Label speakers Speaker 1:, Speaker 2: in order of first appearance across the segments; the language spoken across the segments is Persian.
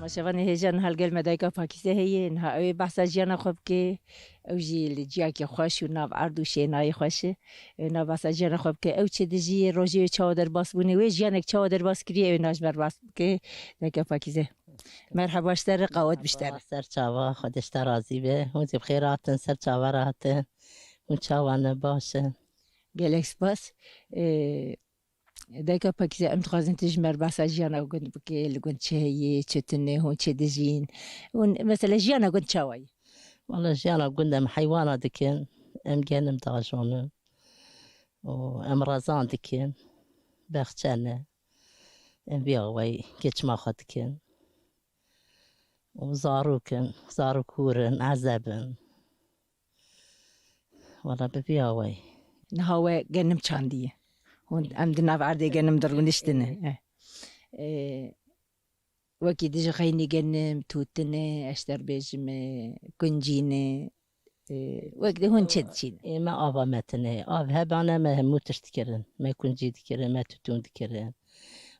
Speaker 1: شوانی هیجان هلگل مدایکا پاکیزه هیه نه اوی بحث جیانا خوب که او جی لجیا که خوش و ناب عرض و شینای خوشه نه بحث جیانا خوب که او چه دجی روزی چادر باس بونه و جیانک چادر باس کریه او ناش بر باس که دایکا پاکیزه مرحبا اشتر قوت بیشتر
Speaker 2: سر چاوا خودش ترازی به اون زیب خیراتن سر چاوا راحته اون چاوانه باشه
Speaker 1: گلکس باس دایکا پاکیزه ام تخازن تجمر بحث جیانا گند بکه لگن چه هیه چه تنه هون چه دجین اون مثلا جیانا گند چاوی
Speaker 2: والله جانا قلنا حيوانات دكين ام جنم داجون وام رازان دكين باختشانا ام بيغوي كيتش ما خدكين وزاروكن زاروكورن عزبن والله ببيغوي
Speaker 1: نهاوه گنم چاندیه هون ام دناف عرضه گنم درگونشتنه وكي ديجا خيني جنم توتنه اشتر بيجم كنجينه وكده هون تشدشين
Speaker 2: ما ابا متنه اب هبانا ما همو تشتكرن ما يكون جي دكرن ما تتون دكرن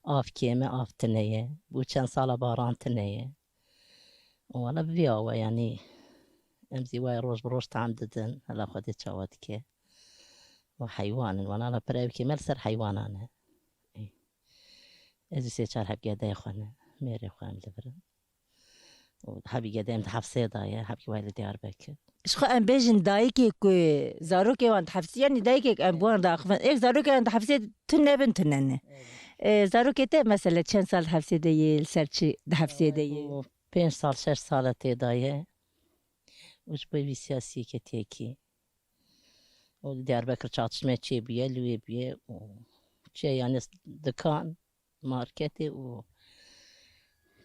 Speaker 2: اف كيما اف تنيه بو كان صاله باران تنيه والله بياوا يعني امزي واي روج بروج تعمددن هلا خدت شواتك وحيوان وانا لا بريبكي ملسر حيوان انا اذا سيتشار حب قاعده يخونا ميري خوام لبرن وحبي قدام تحفصي ضايا حبي وايد ديار بك
Speaker 1: شخو ام بيجن دايكي كو زاروكي وان تحفسي يعني دايكي ام بوان داخفن ايك زاروكي وان تحفسي تنه بن تننه زاروكي ته مثلا چند سال حفسي دي السرچي دحفسي دي
Speaker 2: 5 سال 6 سال تي ضايا وش بي سياسي كتيكي وديار بكر çatışma çebiye lübiye o şey yani dükkan marketi o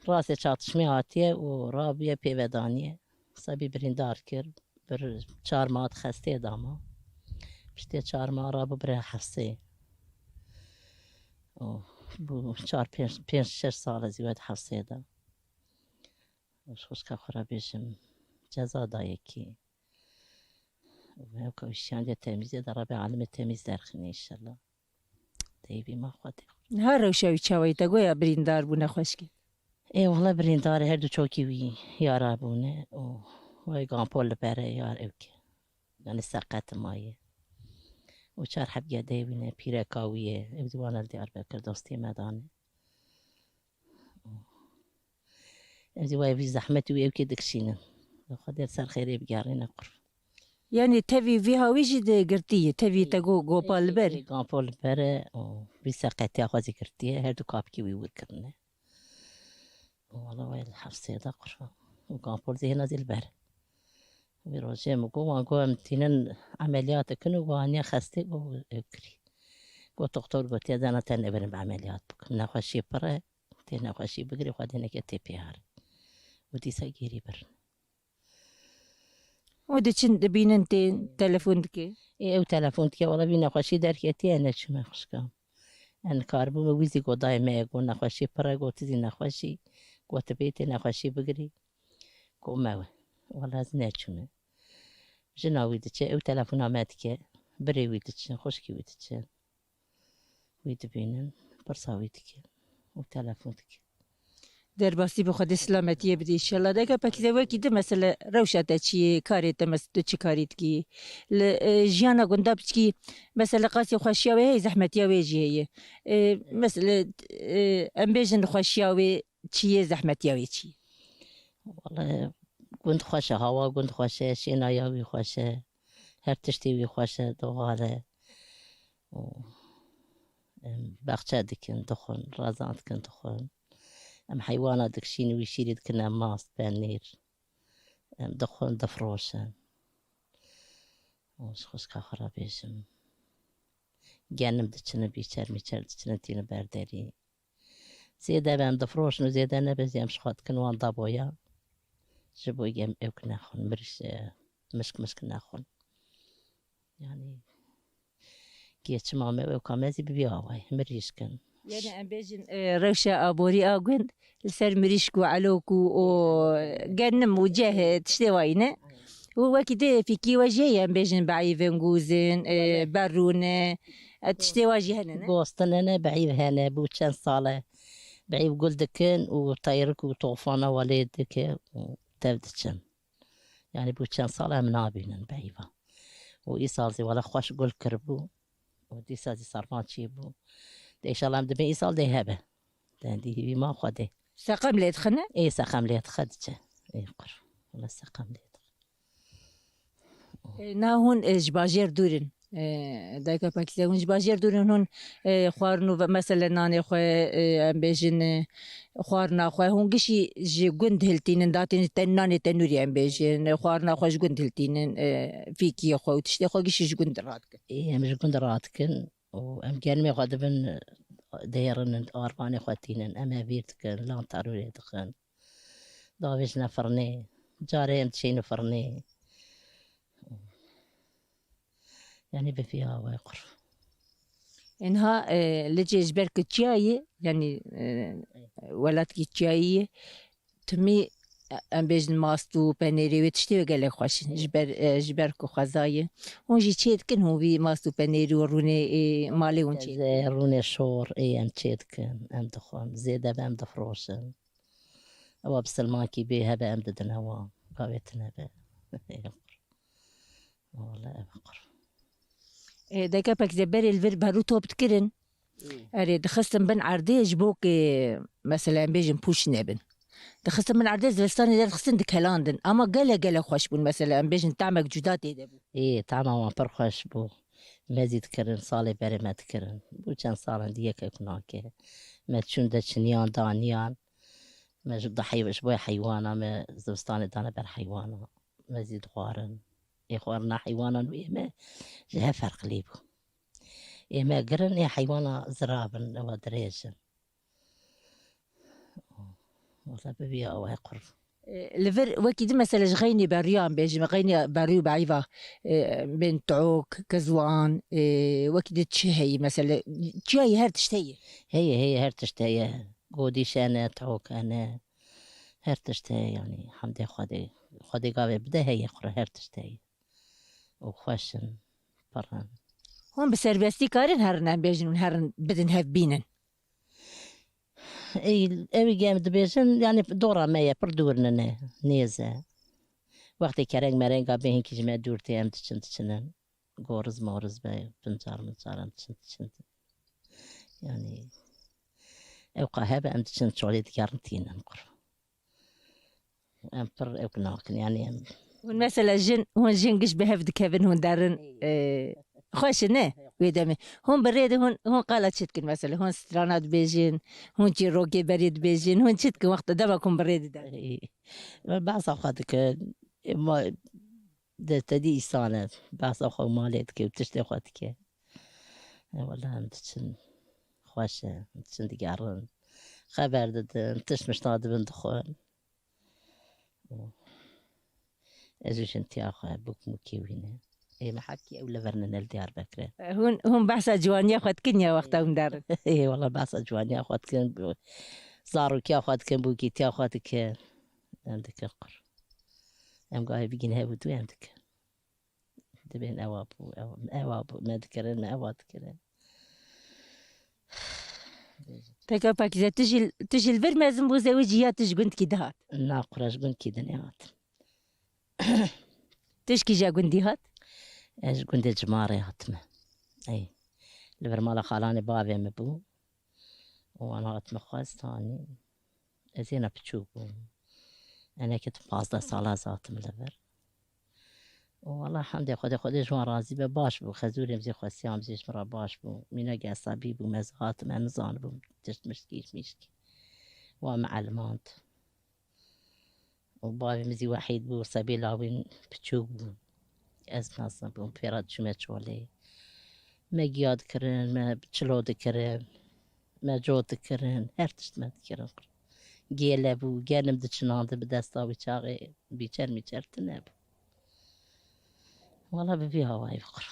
Speaker 2: rase çatışma hatiye o Rabia pevedaniye sabi birindar kir bir çarmat xeste dama işte çarma Rabia bir hafse o bu çar 5 sal zivet hafse da وش خرابيشم جزا دايكي وهيك وشان تميز دربي عالم التمييز دارخني ان شاء الله تيبي ما خاطر
Speaker 1: هر روشاوی چاوی تا گویا بریندار بونه خوشکی
Speaker 2: اي والله بريندار هردو چوكي وي يارا بونه وي غامبول بره يار اوكي يعني ساقات مايه وشار حب يدي بينا بيركاويه ابدوانا الديار بكر دوستي مدانه ابدواي في زحمة وي اوكي دكشينا خاطر سر خيري بقارينا قرف
Speaker 1: يعني تبي فيها ويجي دي قرتيه تبي تقو قوبال بر
Speaker 2: غامبول بره وبساقات خوازي كرتيه هردو كابكي وي وكرنا والله وين الحفصة دا قرفة وغامبول زي هنا زي البر ويروجي مقو وانقو امتينن عمليات كنو وانيا خستي وكري قو دكتور قلت يا انا تنبرن بعمليات بك ناخشي بره تناخشي بقري خدينا كتي بيار ودي سايري برن
Speaker 1: ودي چند بينن تلفون دكي
Speaker 2: ايه وتلفون تكي والله بينا خوشي دركتي انا شو ما خوشكم ان كاربو ويزي قو داي ما قو ناخشي بره قو تزي ناخشي قو تبيتي ناخشي بقري قو ما والله زناتشو جنا ويدتش او تلفون عماتك بري ويدتش خوشكي ويدتش ويدبينن برصاويتك وتلفونتك
Speaker 1: در باسی به خود سلامتی بدی انشالله دیگه پکیده وکی ده مثلا روشته چی کاری ته مثلا تو چی کاریت کی جیانا گنده بچی مثلا قاسی خوشیاوی زحمتیاوی جیه مثلا ام بیجن خوشیاوی چیه زحمتیاوی چی
Speaker 2: والله گند خوشه هوا گند خوشه شینایاوی خوشه هر تشتیوی خوشه دوغاله بخچه دکن دخون رازان دکن دخون ام حيوانات دكشين ويشيري دكنا ماست بانير ام دخون دفروشن وش خوش خرابيشم جانم دچنا بيچر ميچر دچنا تين برداري زيادة بام دفروشن وزيادة نبز يم شخات كنوان دابويا جبو يم اوك ناخون مرش مشك ناخون يعني كيتش ماما اوكا مازي ببيواي مريشكن
Speaker 1: يعني ام بيجن روشة ابوري اغن لسر مريشكو علوكو او جنم وجه تشتواينه وكده في كي وجه ام بيجن بعي فنجوزن برونه تشتواجه هنا
Speaker 2: قوستن انا بعيد هنا بو كان صاله بعيب قلدكن وطيرك وطوفانا والدك وتبدتشن يعني بو كان صالة منابين بعيبة وإيصال ولا خوش قول كربو ودي سازي صار ما تشيبو دي شاء الله مدبي إيصال دي هبه دي ما خده
Speaker 1: ساقم ليت خنا
Speaker 2: إيه ساقم ليت خدجة إيه قر ولا ساقم ليت
Speaker 1: نا هون جباجير دورن دایکا پاکیزه اون جباجير دورن هون خوارنو و مثلا نانی خو ام بیجن خوارنا خو هون گشی جی گند هلتینن داتین تنانی تنوری ام بیجن خوارنا خوش گند هلتینن فيكي خو تشتي خو گشی گند راتك
Speaker 2: إيه مش كنت راتكن وأم كان مي غادبن دايرن أربعة خواتينن أما بيرتكن لا تعرفي دخن دافيش نفرني جاري أمتشي نفرني يعني بفيها واقر
Speaker 1: انها لجي جبرك تشاي يعني ولاتك تشاي تمي ام بیجن ماستو پنیری و تشتی و گله خوش جبر کو خزایه اون جی چید کن هو بی ماستو پنیری و رونه مالی اون چید
Speaker 2: روني شور اي ام تشيدكن ام دخون زيادة بام دفروشن او بسلماكي بيها بام ددن هوا قاويتنا با والله بقر
Speaker 1: دایکا پک زبر الور برو توب تکرن اری دخستم بن عرضه جبوک مثلا بیجن پوش نبن دخستم من عرضه زلستاني دار خصن دكلاندن اما قلا خوش بون مثلا بیجن تعمق جدات يدبو
Speaker 2: ايه تعمى وان برخوش بو مزيد كرن صالي بري ما تكرن بو كان صالن ديك يكوناكي ما تشون دا شنيان دانيان ما جبدا حيوش بوي حيوانا ما زوستاني دانا بر حيوانا مزيد غوارن ايه غوارنا حيوانا وإيما جها فرق ليبو إيما قرن ايه حيوانا زرابن او دريجن والله ببيا او يقر
Speaker 1: لفر وكيد مثلا جغيني بريان بيجي غيني بريو بعيفا بين تعوك كزوان وكيد تشهي مثلا تشهي هر تشتهي
Speaker 2: هي هر تشتهي قودي شانا تعوك انا هر تشتهي يعني حمدي خدي قابل بدا هي يقرا هر تشتهي وخوشن بران
Speaker 1: هون بسربيستي كارن هرن بيجن هرن بدن هاف بينن
Speaker 2: اي اوي جامد بيجن يعني دورة مايا بردورنا نيزة وقتی کرنگ مرنگ آب بهین کیش من دورتی هم تشنن گورز مورز به پنجار هم تشنن يعني اوقع هبه ام تشن شغلي تكارنتين انقر ام بر اوكناكن يعني
Speaker 1: هون مثلا جن هون جن قش بهفد كيفن هون دارن خوش نه ويدمي هون بريد هون قالت شتكن مثلا هون سترانات بيجين هون جي روكي بريد بيجين هون شتكن وقت دمكم بريد ده
Speaker 2: بعض اوقاتك ما ده تدي سنة بعض اوقات مالتك وتشتي اوقاتك والله ام تشن خوش تشن دقارن خبر دد تشمش ناد بندخون ازوش انتي اخو بوك مكيوينه اي ما حكي اولا فرنا الديار بكره
Speaker 1: هون بحث جوانيا اخوات كنيا وقتها دار
Speaker 2: اي والله بحث جوانيا اخوات كن زارو كي اخوات كن بوكي تي اخوات كن عندك القر ام قاعد بيجين هاي ودوي عندك دبين اواب ما ذكرنا اواب كده
Speaker 1: تكا باكيزة تجي الفير مازم بو زوجيات تجي قنت كي دهات
Speaker 2: ناقراش قنت كي دنيات
Speaker 1: تشكي جا قندي هات
Speaker 2: ايش قنت جماري هاتمه اي الفير مالا خالاني بابي مبو وانا هاتمه خواست ثاني ازينا بتشوفو انا كنت فاصلة صلاة ذات من الفير والله الحمد لله خدي جوان رازي باش بو خزوري مزي خواسيام زيش مرا باش بو مينا قاصابي بو مزغات ما نزان بو تشت مشكي ومعلمات وبابي مزي وحيد بو سبيلا وين بتشوق بو ازناصن بو بيراد شمت شولي ما قياد كرن ما بتشلود كرن ما جود كرن هرتشت ما تكرن جيلا بو جانم دتشناند بدستا ويشاغي بيشر ميشرتنا والله بفيها هواي فقر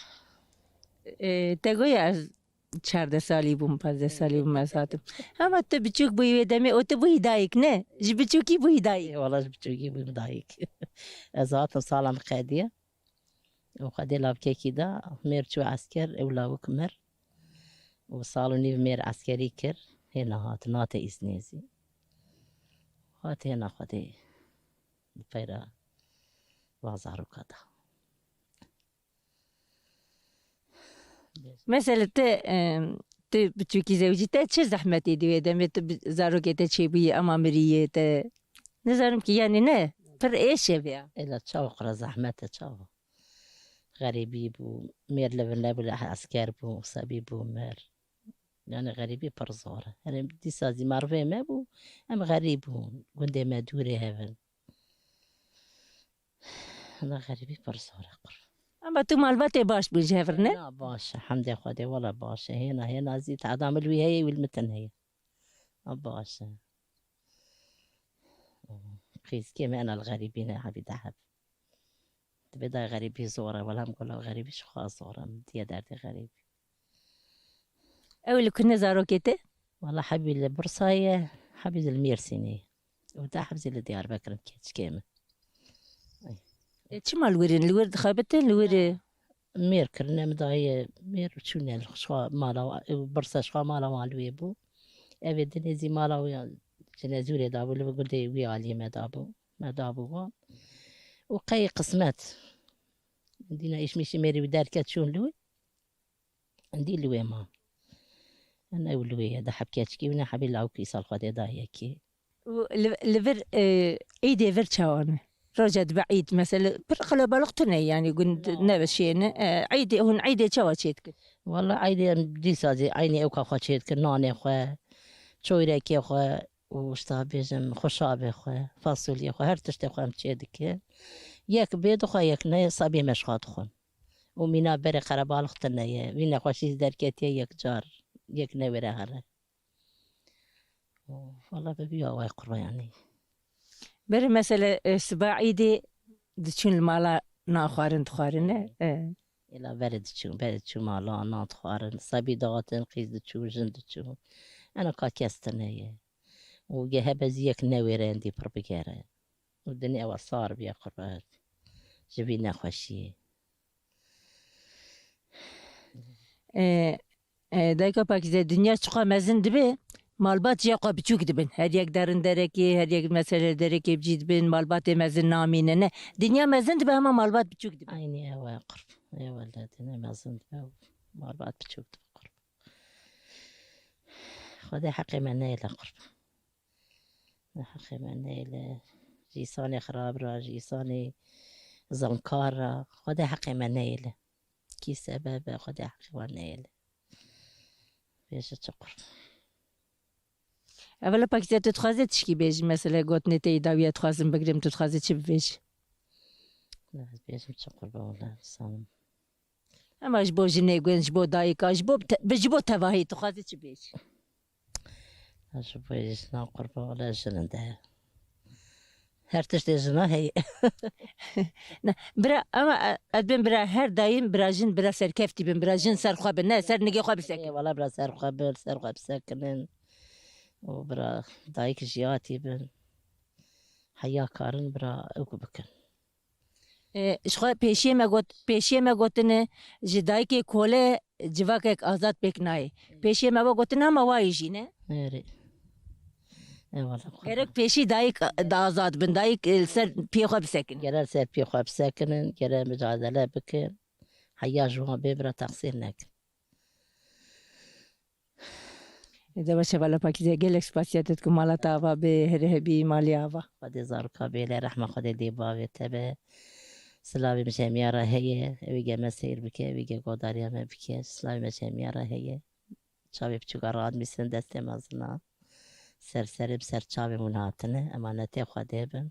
Speaker 1: تقوي 14 سالي بوم 15 سالي بوم مساتم اما تبچوك بوي دمي او تبوي دايك نه جبچوكي بوي دايك
Speaker 2: والله جبچوكي بوي دايك ازات صالة مقادية وقادي لاب كيكي دا مير شو عسكر اولا وكمر وصالو نيف مير عسكري كر هنا هات ناتي إسنيزي هات هنا خدي الفيرة وازارو كده
Speaker 1: مثلا ت بتشوكي زوجتها چه زحمتی دیوی دمت زاروکت چی بی امامریه ت نظرم که يعني نه پر ایشه بیا
Speaker 2: إلا تشوق زحمته تشوق غريبي بو مير لبن لبن عسكر بو صبي بو مير يعني غريبي برزورة أنا بدي سازي معرفة ما بو أم غريب بو قندي ما دوري هفن أنا غريبي برزورة قرب
Speaker 1: اما تو مالبات باش بجهفر نه
Speaker 2: لا باشا حمد خدي ولا باشا هنا زيت عدام الوي هي والمتن هي باشا قيس كيما أنا الغريبين يا حبيبي دهب تبدا غريبي زورة ولا مقول غريبي شو خاص زورة مدية دارتي غريبي
Speaker 1: اول كنا زاروكت
Speaker 2: والله حبيبي البرصاية حبيبي الميرسيني ودا حبيبي لديار بكر مكيتش كيما
Speaker 1: چه مال ورين الورد خابته الورد
Speaker 2: مير كرنا مضايا مير شو شوا مالا برصا شوا مالا مالوي بو أبي دنيزي مالا ويا جنازوري دابو اللي بقول دي ويا علي ما دابو وقي قسمات عندنا إيش مشي ميري ودار كاتشون لوي عندي لوي ما أنا ولوي هذا حبكاتشكي ونا حبي لاوكي صالخواتي دايكي
Speaker 1: لفر ايدي فر تشاون رجعت بعيد مثلا برخلا بلغتنا يعني قلت نبشين عيدي هون عيدي تشاوتشيتك
Speaker 2: والله عيدي بدي سازي عيني أوكا خواتشيت كناني خوا شويركي خوا وشتا بيجم خشابي خوا فاصوليا خوا هرتشتي خوا متشيدك ياك بيض خوا ياك ناي صابي مشخات خون ومينا بري قربال اختنا يا مينا خوشيز دركتي ياك جار ياك نويرا هلا والله ببيع واي قربا يعني
Speaker 1: بر مثلا سباع عيدي دتشون المالا ناخوارن تخوارن
Speaker 2: إلا برد شو مالا نات خوارن صبي دغاتن قيز دتشو جند دتشو أنا كاكيستنا يا وجهها بزيك نويرا عندي بربكارا والدنيا وصار بيا قربات جبينا خوشي
Speaker 1: دایکا پاکیزه دنیا چقدر مزن دبی مالبات جا قا بچوک دبن هر یک درن درکی هر یک مسئله درکی بجید بین مالبات مزن نامینه نه دنیا مزن دبی اما مالبات بچوک دبن
Speaker 2: عيني يا قرب يا ولدنا ما زلت مالبات بتشوف قرب خذي حقي من نيلة قرب حقي من نيلة جيساني خرابرة جيساني زنكارة خذي حقي من نيلة كي سبب خذي حقي من نيلة بيش تقرب
Speaker 1: اولا پاکیزه تو تخوازه تشکی بیج مثلا گوت نتی داویه تخوازم بگرم تو تخوازه چی بیج
Speaker 2: لا بيش تقرب والله صام
Speaker 1: اما جبو جنه گوین جبو دایکا جبو تواهی تخوازه چی بیج
Speaker 2: أشوف بيش نقرب ولا جنده هرتش دجنا هي
Speaker 1: نه برا اما ادبن برا هر دایم براجن برا سر کفتی بن براجن سر خواب نه سر نگی خواب سکن
Speaker 2: والله برا سر خواب ساكنين وبرا دايك جياتي بن حيا كارن برا اوكو بكن
Speaker 1: شخوا پیشی ما گوتنه جدای که کوله جوا که آزاد پک نای پیشی ما گوتنه ما وای جینه
Speaker 2: اي والله
Speaker 1: گرک پیشی دای دا آزاد بن دای سر پی خواب سکن
Speaker 2: جرى سر بي خواب ساكنين جرى مجادلة بكن حيا جوان ببرا تقصير نكن
Speaker 1: اذا باشه بالا پاکیزه گلک سپاسیاتت که مالا تاوا به هره بی مالی آوا
Speaker 2: خدي زاركا بيلا رحمة خدي ديبا تبع سلامي مشاميارة هي ويجا مسير بك ويجا قداريا ما بك سلامي مشاميارة هي شابي بچوكا راد ميسن دستي مازنا سر بسر شابي مناتنه امانتي خدي بن